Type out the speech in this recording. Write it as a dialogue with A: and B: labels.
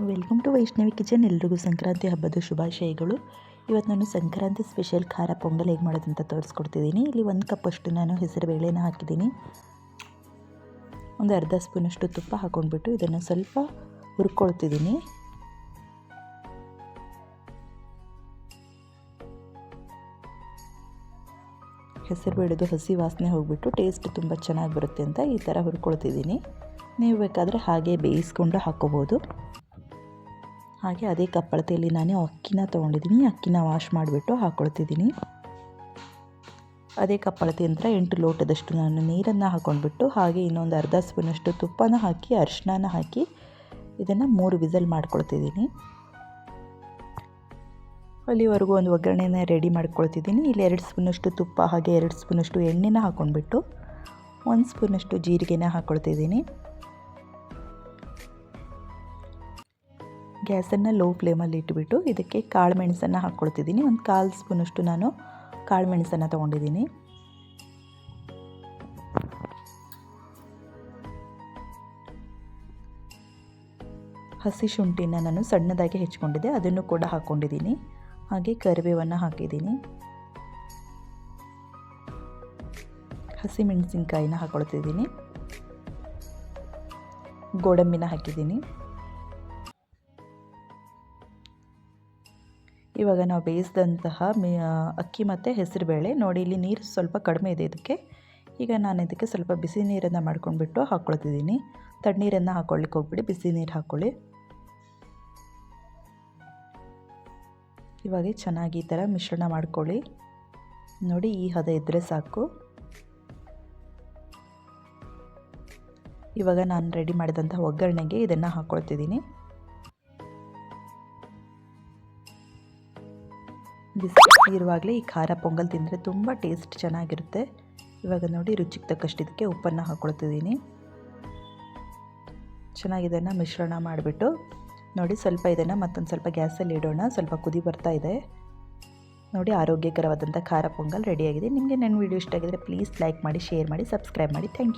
A: Welcome to Vaishnavi kitchen. ಎಲ್ರಿಗೂ ಸಂಕ್ರಾಂತಿ ಹಬ್ಬದ ಶುಭಾಶಯಗಳು. ಇವತ್ತು ನಾನು ಸಂಕ್ರಾಂತಿ ಸ್ಪೆಷಲ್ ಖಾರ ಪೊಂಗಲ್ ಹೇಗೆ ಮಾಡೋದಂತ ತೋರಿಸ್ಕೊಡ್ತಿದ್ದೀನಿ. ಇಲ್ಲಿ 1 ಕಪ್ ಅಷ್ಟು ನಾನು ಹೆಸರು ಬೇಳೆನ ಹಾಕಿದ್ದೀನಿ. ಒಂದು ಅರ್ಧ ಸ್ಪೂನಷ್ಟು ತುಪ್ಪ ಹಾಕೊಂಡ್ಬಿಟ್ಟು ಇದನ್ನು ಸ್ವಲ್ಪ ಹುರ್ಕೊಳ್ತಿದ್ದೀನಿ. ಹೆಸರು ಬೇಳೆದು ಹಸಿ ವಾಸನೆ ಹೋಗಿಬಿಟ್ಟು ಟೇಸ್ಟ್ ತುಂಬ ಚೆನ್ನಾಗಿ ಬರುತ್ತೆ ಅಂತ ಈ ಥರ ಹುರ್ಕೊಳ್ತಿದ್ದೀನಿ. ನೀವು ಬೇಕಾದರೆ ಹಾಗೆ ಬೇಯಿಸ್ಕೊಂಡು ಹಾಕ್ಕೋಬೋದು. ಹಾಗೆ ಅದೇ ಕಪ್ಪಳತೆಯಲ್ಲಿ ನಾನು ಅಕ್ಕಿನ ತೊಗೊಂಡಿದ್ದೀನಿ. ಅಕ್ಕಿನ ವಾಶ್ ಮಾಡಿಬಿಟ್ಟು ಹಾಕ್ಕೊಳ್ತಿದ್ದೀನಿ. ಅದೇ ಕಪ್ಪಳತೆ ಅಂತ 8 ಲೋಟದಷ್ಟು ನಾನು ನೀರನ್ನು ಹಾಕ್ಕೊಂಡ್ಬಿಟ್ಟು ಹಾಗೆ ಇನ್ನೊಂದು ಅರ್ಧ ಸ್ಪೂನಷ್ಟು ತುಪ್ಪನ ಹಾಕಿ ಅರಿಶಿನ ಹಾಕಿ ಇದನ್ನು 3 ವಿಸಲ್ ಮಾಡ್ಕೊಳ್ತಿದ್ದೀನಿ. ಅಲ್ಲಿವರೆಗೂ ಒಂದು ಒಗ್ಗರಣೆನ ರೆಡಿ ಮಾಡ್ಕೊಳ್ತಿದ್ದೀನಿ. ಇಲ್ಲಿ 2 ಸ್ಪೂನಷ್ಟು ತುಪ್ಪ ಹಾಗೆ 2 ಸ್ಪೂನಷ್ಟು ಎಣ್ಣೆನ ಹಾಕ್ಕೊಂಡ್ಬಿಟ್ಟು 1 ಸ್ಪೂನಷ್ಟು ಜೀರಿಗೆನ ಹಾಕ್ಕೊಳ್ತಿದ್ದೀನಿ. ಗ್ಯಾಸನ್ನು ಲೋ ಫ್ಲೇಮಲ್ಲಿ ಇಟ್ಬಿಟ್ಟು ಇದಕ್ಕೆ ಕಾಳು ಮೆಣಸನ್ನು ಹಾಕ್ಕೊಳ್ತಿದ್ದೀನಿ. ಒಂದು 1/4 ಸ್ಪೂನಷ್ಟು ನಾನು ಕಾಳು ಮೆಣಸನ್ನು ತೊಗೊಂಡಿದ್ದೀನಿ. ಹಸಿ ಶುಂಠಿನ ನಾನು ಸಣ್ಣದಾಗಿ ಹೆಚ್ಕೊಂಡಿದ್ದೆ, ಅದನ್ನು ಕೂಡ ಹಾಕ್ಕೊಂಡಿದ್ದೀನಿ. ಹಾಗೆ ಕರಿಬೇವನ್ನು ಹಾಕಿದ್ದೀನಿ. ಹಸಿ ಮೆಣಸಿನ್ಕಾಯಿನ ಹಾಕ್ಕೊಳ್ತಿದ್ದೀನಿ. ಗೋಡಂಬಿನ ಹಾಕಿದ್ದೀನಿ. ಇವಾಗ ನಾವು ಬೇಯಿಸಿದಂತಹ ಅಕ್ಕಿ ಮತ್ತು ಹೆಸರುಬೇಳೆ ನೋಡಿ, ಇಲ್ಲಿ ನೀರು ಸ್ವಲ್ಪ ಕಡಿಮೆ ಇದೆ ಇದಕ್ಕೆ. ಈಗ ನಾನು ಇದಕ್ಕೆ ಸ್ವಲ್ಪ ಬಿಸಿ ನೀರನ್ನು ಮಾಡ್ಕೊಂಡ್ಬಿಟ್ಟು ಹಾಕ್ಕೊಳ್ತಿದ್ದೀನಿ. ತಣ್ಣೀರನ್ನು ಹಾಕ್ಕೊಳ್ಳಿಕ್ಕೆ ಹೋಗ್ಬಿಡಿ, ಬಿಸಿ ನೀರು ಹಾಕ್ಕೊಳ್ಳಿ. ಇವಾಗ ಚೆನ್ನಾಗಿ ಈ ಥರ ಮಿಶ್ರಣ ಮಾಡ್ಕೊಳ್ಳಿ. ನೋಡಿ, ಈ ಹದ ಇದ್ದರೆ ಸಾಕು. ಇವಾಗ ನಾನು ರೆಡಿ ಮಾಡಿದಂಥ ಒಗ್ಗರಣೆಗೆ ಇದನ್ನು ಹಾಕ್ಕೊಳ್ತಿದ್ದೀನಿ. ಬಿಸಿ ಇರುವಾಗಲೇ ಈ ಖಾರ ಪೊಂಗಲ್ ತಿಂದರೆ ತುಂಬ ಟೇಸ್ಟ್ ಚೆನ್ನಾಗಿರುತ್ತೆ. ಇವಾಗ ನೋಡಿ, ರುಚಿಗೆ ತಕ್ಕಷ್ಟು ಇದಕ್ಕೆ ಉಪ್ಪನ್ನು ಹಾಕ್ಕೊಳ್ತಿದ್ದೀನಿ. ಚೆನ್ನಾಗಿ ಇದನ್ನು ಮಿಶ್ರಣ ಮಾಡಿಬಿಟ್ಟು ನೋಡಿ, ಸ್ವಲ್ಪ ಇದನ್ನು ಮತ್ತೊಂದು ಸ್ವಲ್ಪ ಗ್ಯಾಸಲ್ಲಿ ಇಡೋಣ. ಸ್ವಲ್ಪ ಕುದಿ ಬರ್ತಾ ಇದೆ ನೋಡಿ. ಆರೋಗ್ಯಕರವಾದಂಥ ಖಾರ ಪೊಂಗಲ್ ರೆಡಿಯಾಗಿದೆ. ನಿಮಗೆ ನನ್ನ ವಿಡಿಯೋ ಇಷ್ಟ ಆಗಿದರೆ ಪ್ಲೀಸ್ ಲೈಕ್ ಮಾಡಿ, ಶೇರ್ ಮಾಡಿ, ಸಬ್ಸ್ಕ್ರೈಬ್ ಮಾಡಿ. Thank you.